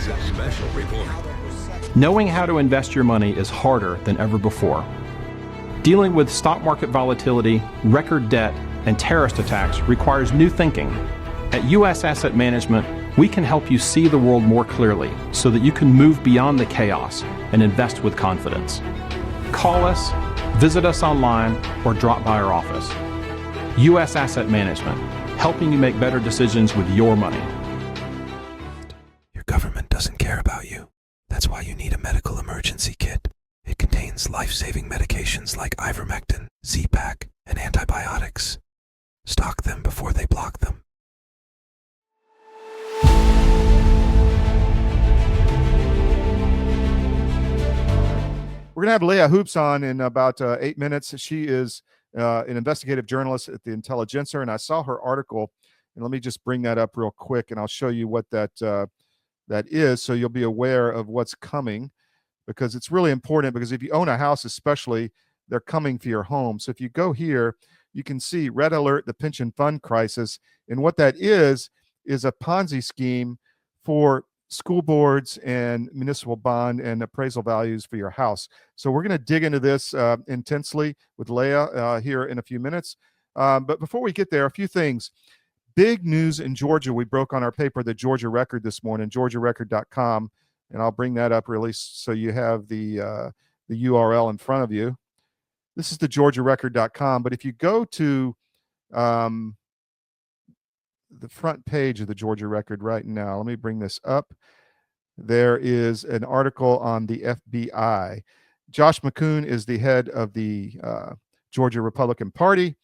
is a special report. Knowing how to invest your money is harder than ever before. Dealing with stock market volatility, record debt, and terrorist attacks requires new thinking. At U.S. Asset Management, we can help you see the world more clearly so that you can move beyond the chaos and invest with confidence. Call us, visit us online, or drop by our office. U.S. Asset Management, helping you make better decisions with your money. Your government doesn't care about you. That's why you need a medical emergency kit. It contains life-saving medications like ivermectin, Z-Pak, and antibiotics. Stock them before they block them. We're going to have Leah Hoops on in about 8 minutes. She is an investigative journalist at the Intelligencer, and I saw her article, and let me just bring that up real quick, and I'll show you what that is, so you'll be aware of what's coming, because it's really important, because if you own a house especially, they're coming for your home. So if you go here, you can see Red Alert, the pension fund crisis, and what that is a Ponzi scheme for school boards and municipal bond and appraisal values for your house. So we're going to dig into this intensely with Leah here in a few minutes. But before we get there, a few things. Big news in Georgia. We broke on our paper, the Georgia Record, this morning, georgiarecord.com, and I'll bring that up really so you have the URL in front of you. This is the georgiarecord.com, but if you go to the front page of the Georgia Record right now, let me bring this up. There is an article on the FBI. Josh McCoon is the head of the Georgia Republican Party,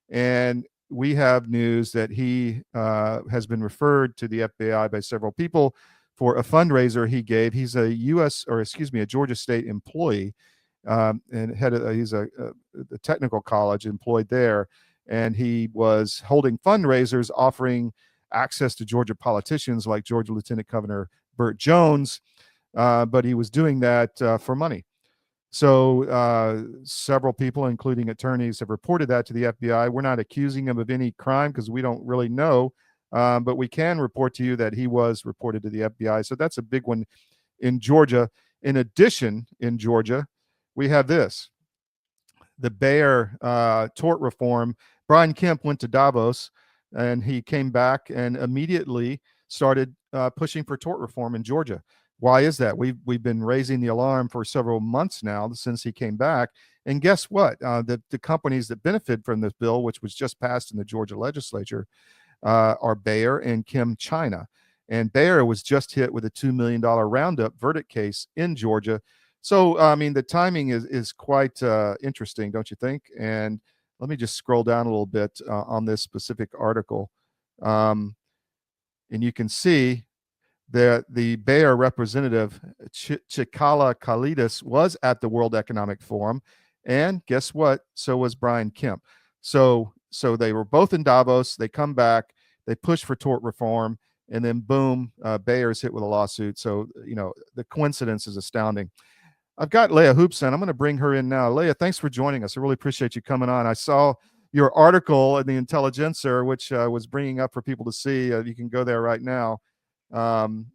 and we have news that he has been referred to the FBI by several people for a fundraiser he gave. He's a Georgia State employee, and he's a technical college employed there, and he was holding fundraisers offering access to Georgia politicians like Georgia Lieutenant Governor Burt Jones, but he was doing that for money. So several people, including attorneys, have reported that to the FBI. We're not accusing him of any crime because we don't really know, but we can report to you that he was reported to the FBI. So that's a big one in Georgia. In addition, in Georgia, we have this. The Bayer tort reform. Brian Kemp went to Davos, and he came back and immediately started pushing for tort reform in Georgia. Why is that? We've been raising the alarm for several months now since he came back. And guess what? The companies that benefit from this bill, which was just passed in the Georgia legislature, are Bayer and Chem China. And Bayer was just hit with a $2 million Roundup verdict case in Georgia. So, I mean, the timing is quite interesting, don't you think? And let me just scroll down a little bit on this specific article. And you can see that the Bayer representative, Chikala Kalidas, was at the World Economic Forum. And guess what? So was Brian Kemp. So they were both in Davos. They come back. They push for tort reform. And then, boom, Bayer's hit with a lawsuit. So, you know, the coincidence is astounding. I've got Leah Hoops on. I'm going to bring her in now. Leah, thanks for joining us. I really appreciate you coming on. I saw your article in the Intelligencer, which was bringing up for people to see. You can go there right now and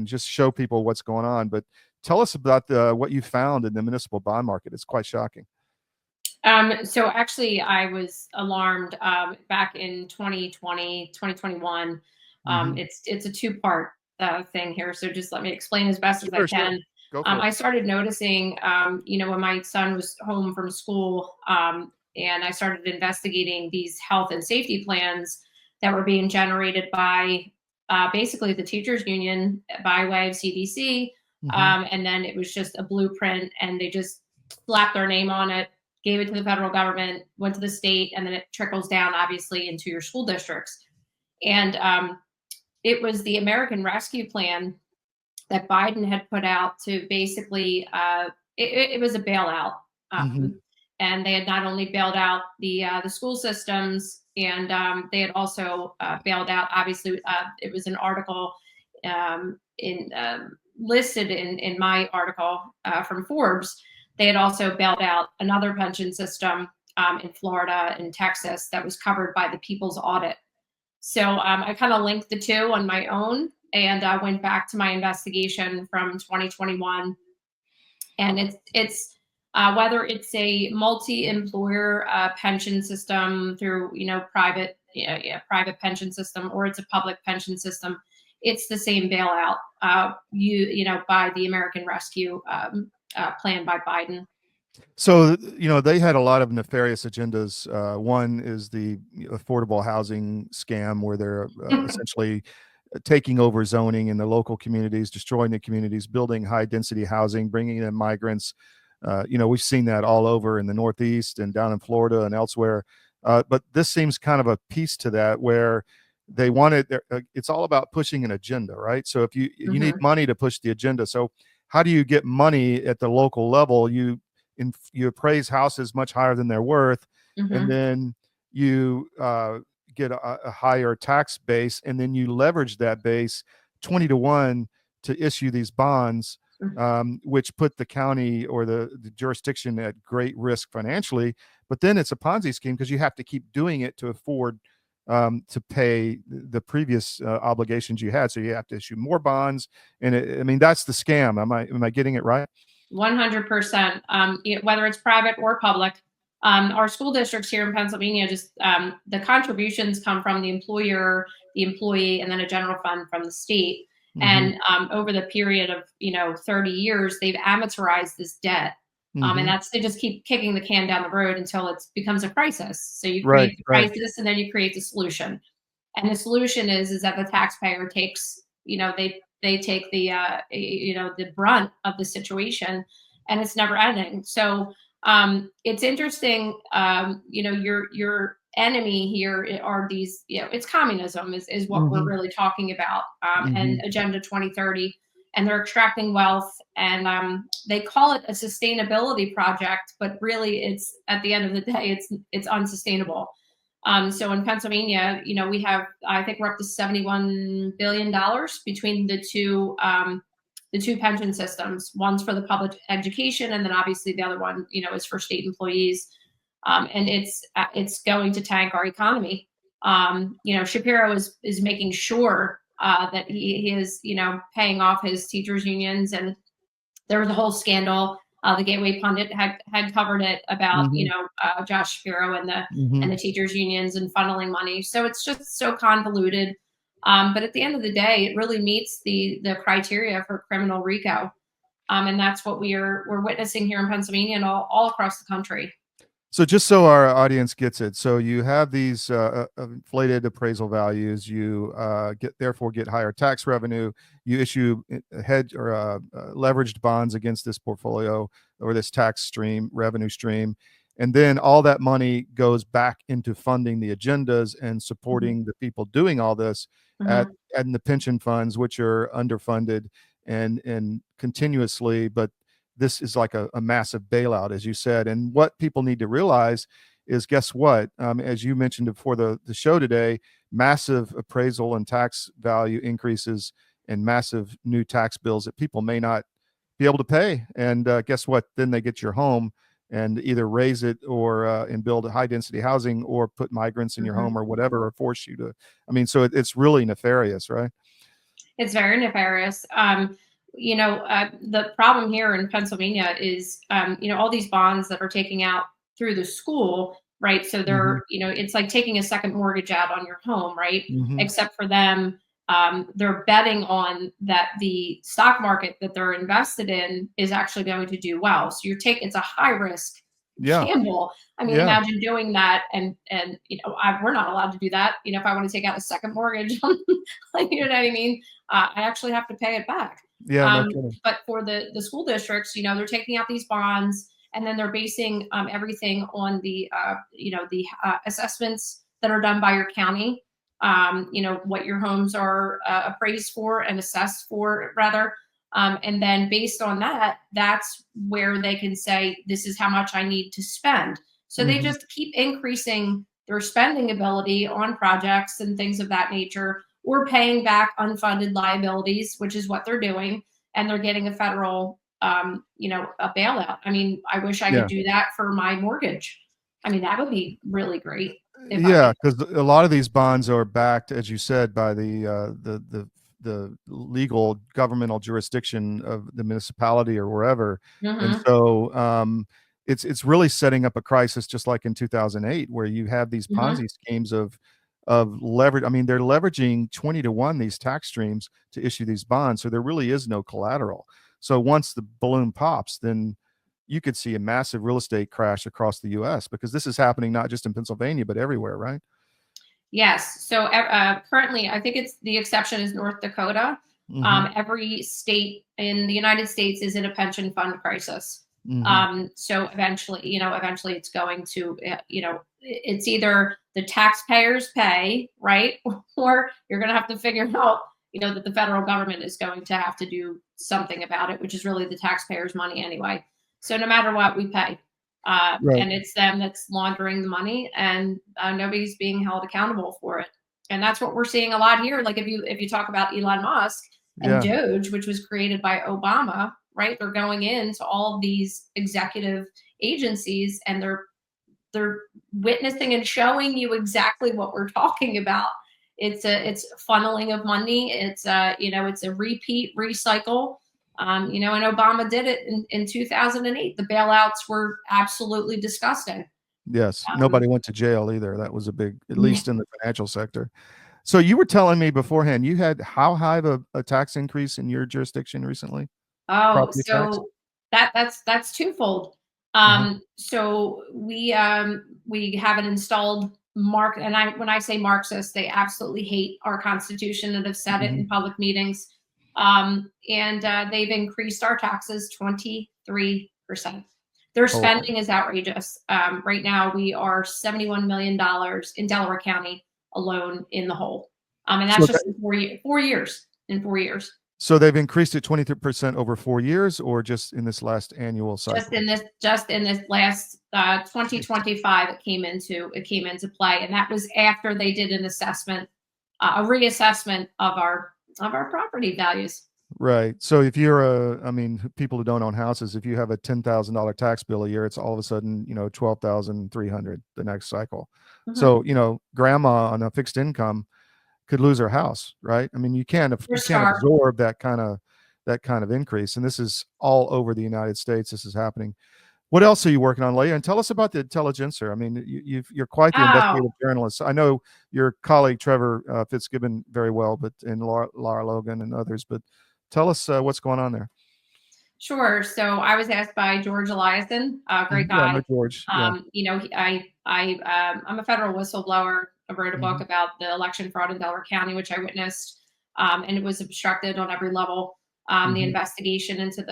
just show people what's going on. But tell us about what you found in the municipal bond market. It's quite shocking. So actually, I was alarmed back in 2020, 2021. It's a two-part thing here. So just let me explain as best as I can. Sure. I started noticing, when my son was home from school, and I started investigating these health and safety plans that were being generated by basically the teachers union by way of CDC. And then it was just a blueprint, and they just slapped their name on it, gave it to the federal government, went to the state, and then it trickles down obviously into your school districts. And it was the American Rescue Plan that Biden had put out to basically, it was a bailout. And they had not only bailed out the school systems, and they had also bailed out, obviously, it was an article listed in my article from Forbes. They had also bailed out another pension system in Florida and Texas that was covered by the People's Audit. So I kind of linked the two on my own, and went back to my investigation from 2021. And it's whether it's a multi-employer pension system through private, private pension system, or it's a public pension system, it's the same bailout, by the American Rescue Plan by Biden. So, they had a lot of nefarious agendas. One is the affordable housing scam, where they're essentially taking over zoning in the local communities, destroying the communities, building high density housing, bringing in migrants. We've seen that all over in the Northeast and down in Florida and elsewhere. But this seems kind of a piece to that, where they wanted, it's all about pushing an agenda, right? So if you need Mhm. money to push the agenda. So how do you get money at the local level? You appraise houses much higher than they're worth, and Mhm. then you get a higher tax base, and then you leverage that base 20 to 1 to issue these bonds, Mhm. which put the county or the jurisdiction at great risk financially. But then it's a Ponzi scheme, because you have to keep doing it to afford to pay the previous obligations you had. So you have to issue more bonds, and I mean, that's the scam. Am I getting it right? 100%. Whether it's private or public, our school districts here in Pennsylvania, just the contributions come from the employer, the employee, and then a general fund from the state. Hmm. And over the period of 30 years, they've amortized this debt, and Hmm. they just keep kicking the can down the road until it becomes a crisis. So you Right, create the right. crisis, and then you create the solution. And the solution is that the taxpayer takes, they take the brunt of the situation, and it's never ending. So it's interesting. Your enemy here are these, it's communism is what we're Hmm. really talking about, and Hmm. Agenda 2030, and they're extracting wealth, and they call it a sustainability project, but really, it's at the end of the day, it's unsustainable. So in Pennsylvania, we have, I think we're up to $71 billion between the two pension systems. One's for the public education, and then obviously the other one, is for state employees. And it's going to tank our economy. Shapiro is making sure that he is, paying off his teachers unions, and there was a whole scandal. The Gateway Pundit had covered it about Hmm. Josh Shapiro and Hmm. the teachers unions and funneling money. So it's just so convoluted. But at the end of the day, it really meets the criteria for criminal RICO, and that's what we're witnessing here in Pennsylvania and all across the country. So just so our audience gets it, so you have these inflated appraisal values. You therefore get higher tax revenue. You issue hedge or leveraged bonds against this portfolio or this tax stream, revenue stream, and then all that money goes back into funding the agendas and Mhm. supporting the people doing all this at Mhm. and the pension funds, which are underfunded and continuously. But this is like a massive bailout, as you said. And what people need to realize is, guess what? As you mentioned before the show today, massive appraisal and tax value increases and massive new tax bills that people may not be able to pay. And guess what? Then they get your home and either raise it or and build high density housing, or put migrants in your Mhm. home or whatever, or force you to. I mean, so it's really nefarious, right? It's very nefarious. The problem here in Pennsylvania is, all these bonds that are taking out through the school, right? So Hmm. it's like taking a second mortgage out on your home, right? Hmm. Except for them, they're betting on that the stock market that they're invested in is actually going to do well. So it's a high risk Yeah. gamble. I mean, Yeah. imagine doing that, and we're not allowed to do that. If I want to take out a second mortgage, like, you know what I mean? I actually have to pay it back. Yeah. No kidding. But for the school districts, they're taking out these bonds, and then they're basing everything on the assessments that are done by your county. What your homes are appraised for and assessed for, rather. And then based on that, that's where they can say, this is how much I need to spend. So they Hmm. just keep increasing their spending ability on projects and things of that nature, or paying back unfunded liabilities, which is what they're doing. And they're getting a federal, a bailout. I mean, I wish I could Yeah. do that for my mortgage. I mean, that would be really great. if I Yeah, may. because a lot of these bonds are backed, as you said, by the legal governmental jurisdiction of the municipality or wherever, and Hmm. so it's really setting up a crisis, just like in 2008, where you have these Hmm. Ponzi schemes of leverage. I mean, they're leveraging 20 to 1 these tax streams to issue these bonds, so there really is no collateral. So once the balloon pops, then you could see a massive real estate crash across the US, because this is happening not just in Pennsylvania, but everywhere, right? Yes. So currently, I think it's the exception is North Dakota. Mhm. Every state in the United States is in a pension fund crisis. Mhm. So eventually, eventually it's going to, it's either the taxpayers pay, right, or you're going to have to figure out, that the federal government is going to have to do something about it, which is really the taxpayers' money anyway. So no matter what, we pay. Right. And it's them that's laundering the money, and nobody's being held accountable for it. And that's what we're seeing a lot here. Like if you talk about Elon Musk and Yeah. Doge, which was created by Obama, right? They're going into all of these executive agencies, and they're witnessing and showing you exactly what we're talking about. It's funneling of money. It's a repeat recycle. And Obama did it in 2008. The bailouts were absolutely disgusting. Yes. Um, Nobody went to jail either. That was a big, at yeah. least in the financial sector. So you were telling me beforehand, you had how high of a tax increase in your jurisdiction recently? Oh, Property tax? so that's twofold. Uh-huh. So we have an installed mark, and when I say Marxists, they absolutely hate our Constitution and have said it Mhm. in public meetings. And they've increased our taxes 23%. Their Oh, spending is outrageous. Right now, we are $71 million in Delaware County alone in the hole, and so that's just that, in 4 years. In 4 years. so they've increased it 23% over 4 years, or just in this last annual cycle? Just in this last 2025, it came into play, and that was after they did an assessment, a reassessment of our property values. Right. So if you're I mean, people who don't own houses, if you have a $10,000 tax bill a year, it's all of a sudden, 12,300 the next cycle. Mhm. So, grandma on a fixed income could lose her house, right? I mean, For you can't star. absorb that kind of increase. And this is all over the United States. This is happening. What else are you working on, Leah? And tell us about the Intelligencer. I mean, you're quite the Oh, investigative journalist. I know your colleague Trevor Fitzgibbon very well, but and Laura Logan and others. But tell us what's going on there. sure. So I was asked by George Eliason, a great Yeah, I know guy. George. Yeah. I'm a federal whistleblower. I wrote a book Mhm. about the election fraud in Delaware County, which I witnessed, and it was obstructed on every level. The Mhm. investigation into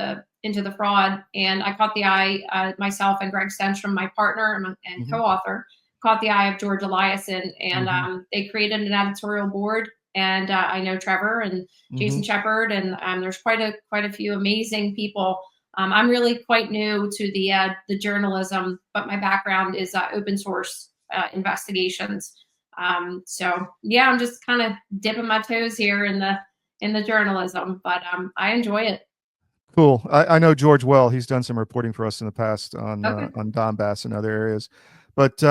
the fraud, and I caught the eye, myself and Greg Stenstrom, my partner and Mhm. co-author, caught the eye of George Eliason, and Mhm. they created an editorial board. And I know Trevor and Jason Mhm. Shepard, and there's quite a few amazing people. I'm really quite new to the journalism, but my background is open source investigations. So yeah, I'm just kind of dipping my toes here in the journalism, but I enjoy it. Cool. I know George well. He's done some reporting for us in the past Okay. on Donbass and other areas. But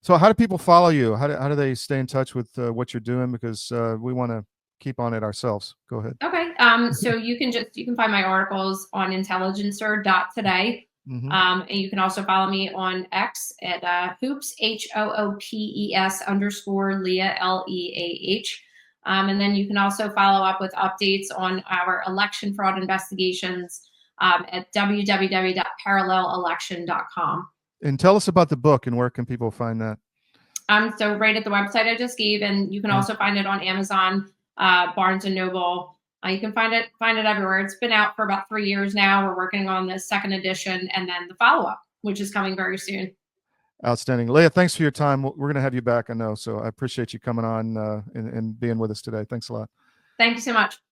so how do people follow you? How do they stay in touch with what you're doing? Because we want to keep on it ourselves. Go ahead. Okay. So you can find my articles on intelligencer.today. Hmm. And you can also follow me on X at hoops HOOPES _Leah LEAH. And then you can also follow up with updates on our election fraud investigations at www.parallelelection.com. And tell us about the book and where can people find that? So right at the website I just gave, and you can Uh, also find it on Amazon, Barnes and Noble. You can find it everywhere. It's been out for about 3 years now. We're working on the second edition and then the follow up, which is coming very soon. Outstanding. Leah, thanks for your time. We're going to have you back, I know. So I appreciate you coming on and being with us today. Thanks a lot. Thank you so much.